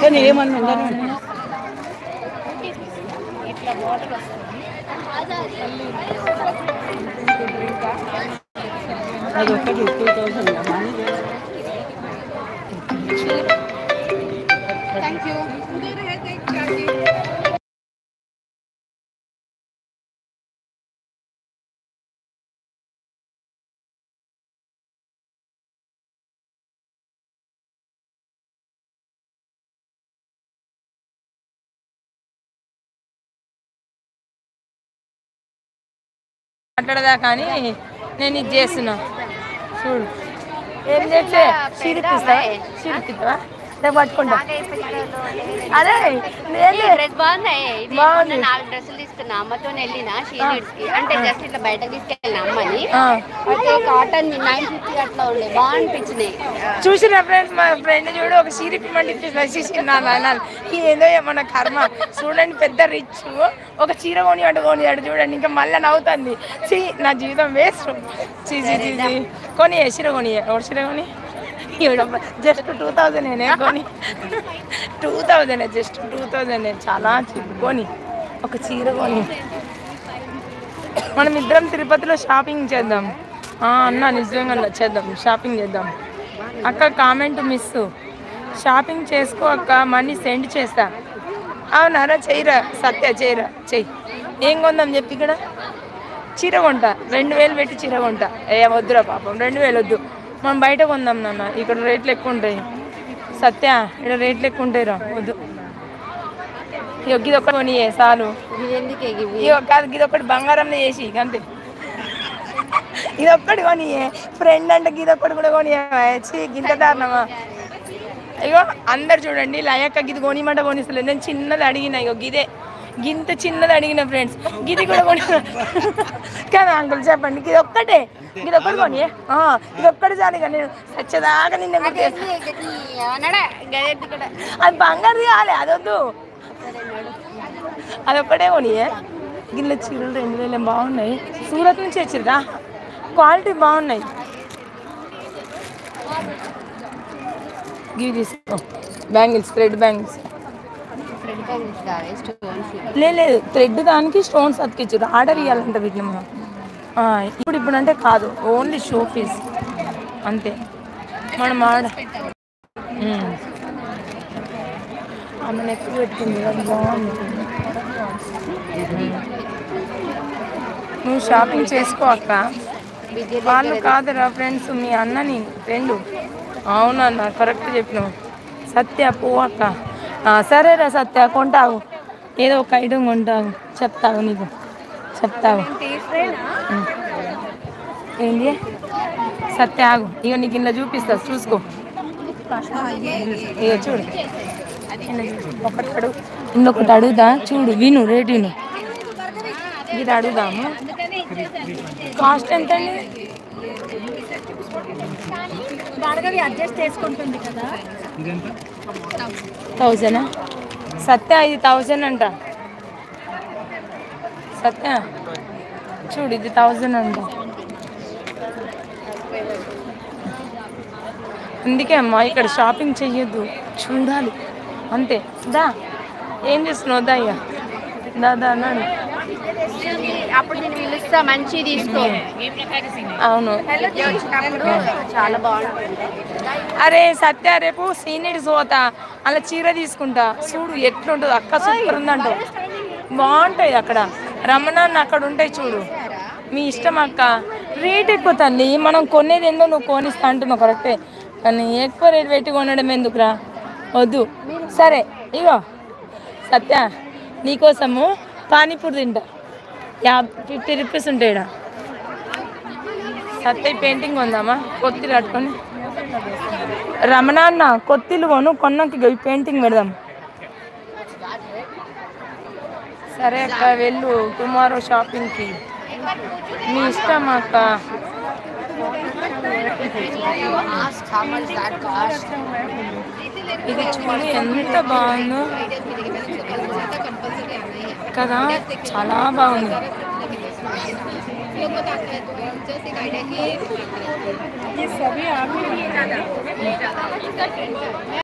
కానీ ఏమన్నా ఉండదు. అది ఒకటి 2000 థ్యాంక్ యూ. మాట్లాడదా కానీ నేను ఇది చేస్తున్నా చూడు. ఏం చేస్తే చీరిపిస్తావా పట్టుకుంటా. అదే డ్రెస్ బాగుంది. 4 డ్రెస్సులు తీసుకున్నా అమ్మతో వెళ్ళిన షీనిట్స్ కి. అంటే జస్ట్ ఇట్లా బయటకు తీసుకెళ్ళిన అమ్మని. అయితే కాటన్ 950 అట్లా ఉండే బాగా అనిపించినాయి. చూసిన ఫ్రెండ్స్ మా ఫ్రెండ్ చూడు ఒక చీరిపిమంటే ఏదో మన కర్మ చూడండి. పెద్ద రిచ్ ఒక చీర కొని అటు చూడండి. ఇంకా మళ్ళీ నవ్వుతుంది. నా జీవితం వేస్ట్. కొని చీర కొని ఎవరు చీర కొని జస్ట్ 2000 కొని 2000 జస్ట్ 2000 చాలా చిప్పుకొని ఒక చీర కొని మనం ఇద్దరం తిరుపతిలో షాపింగ్ చేద్దాం. అన్న నిజంగా చేద్దాం, షాపింగ్ చేద్దాం. అక్క కామెంట్ మిస్. షాపింగ్ చేసుకో అక్క, మనీ సెండ్ చేస్తా. అవునారా? చెయ్యరా సత్య, చెయ్యరా చెయ్యి. ఏం కొందాం చెప్పి. ఇక్కడ చీర కొంటా 2000 పెట్టి చీర కొంటా. వద్దురా పాపం 2000 వద్దు, మనం బయట కొందాం నాన్న. ఇక్కడ రేట్లు ఎక్కువ ఉంటాయి సత్య, ఇక్కడ రేట్లు ఎక్కువ ఉంటాయి రా, వద్దు. ఇదొక్కటి కొని చాలు. కాదు ఇదొక్కటి బంగారం చేసి అంతే. ఇదొక్కటి కొని ఫ్రెండ్ అంటే ఇదొక్కటి కూడా కొని గింత దారుణమా. ఇగో అందరు చూడండి లయక్క గిది కొనిమంట కొనిస్తలేదు. నేను చిన్నది అడిగిన, ఇగో గిదే గింత చిన్నది అడిగిన ఫ్రెండ్స్. గిది కూడా కొని కదా అంకుల్ చెప్పండి. ఇదొక్కటి కొని ఇదొక్కటి చాలు. ఇక నేను సచ్చదాకా నిన్న అది బంగారు కావాలి, అదొద్దు. అదొక్కటే కొని. గిన్నె చీరలు 2000 బాగున్నాయి. సూరత్ నుంచి వచ్చిందా, క్వాలిటీ బాగున్నాయి. గివి తీసుకో. Bangles, thread bangles. లేదు థ్రెడ్ దానికి స్టోన్స్ అతికించారు. ఆర్డర్ ఇవ్వాలంట వీటిని మనం. ఇప్పుడు అంటే కాదు, ఓన్లీ షో పీస్ అంతే. మనం ఆమె ఎక్కువ పెట్టుకుంది, అది బాగుంది. నువ్వు షాపింగ్ చేసుకో అక్క. వాళ్ళు కాదురా ఫ్రెండ్స్, మీ అన్నని ఫ్రెండు. అవునన్న కరెక్ట్ చెప్పినావు సత్య. పోవక్క. సరేరా సత్య కొంటావు, ఏదో ఒక ఐటమ్ కొంటావు. చెప్తావు, నీకు చెప్తావు. ఏంటి సత్య ఆగు, ఇక నీకు ఇలా చూపిస్తా చూసుకో. ఇక చూడు ఇంకొకటి అడుగుదా చూడు, విను రేటు విను. ఇది అడుగుదాము. కాస్ట్ ఎంత అండి? అడ్జస్ట్ చేసుకుంటుంది కదా. 1000. సత్య ఇది 1000 అంట. సత్య చూడు ఇది 1000 అంట. అందుకే అమ్మా ఇక్కడ షాపింగ్ చెయ్యొద్దు, చూడాలి అంతే. దా ఏం చేస్తున్నావు? దా ఇక దాదా అన్నాడు. అప్పుడు నేను పిలుస్తా, మంచి తీసుకో. అవును చాలా బాగుంటుంది. అరే సత్య రేపు సీనియర్స్ పోతా, అలా చీర తీసుకుంటా. చూడు ఎట్లుంటుంది అక్క, సూపర్ ఉందంటావు. బాగుంటాయి అక్కడ. రమణాన్ని అక్కడ ఉంటాయి చూడు. మీ ఇష్టం అక్క. రేట్ ఎక్కువ తల్లి, మనం కొనేది ఏందో నువ్వు కొనిస్తా అంటున్నావు కరెక్టే, కానీ ఎక్కువ రేట్ పెట్టి కొనడం ఎందుకురా, వద్దు. సరే ఇగో సత్య నీకోసము పానీపూరి తింటా. 50 రూపీస్ ఉంటాయి. సత్య పెయింటింగ్ కొందామా? కొత్తిలు కట్టుకొని. రమణ అన్న కొత్తిలు కొన్నాక పెయింటింగ్ పెడదాం. సరే అక్క వెళ్ళు టుమారో షాపింగ్కి, మీ ఇష్టం అక్క. ఇది చూడు ఎంత బాగుందో కదా, చాలా బాగుంది.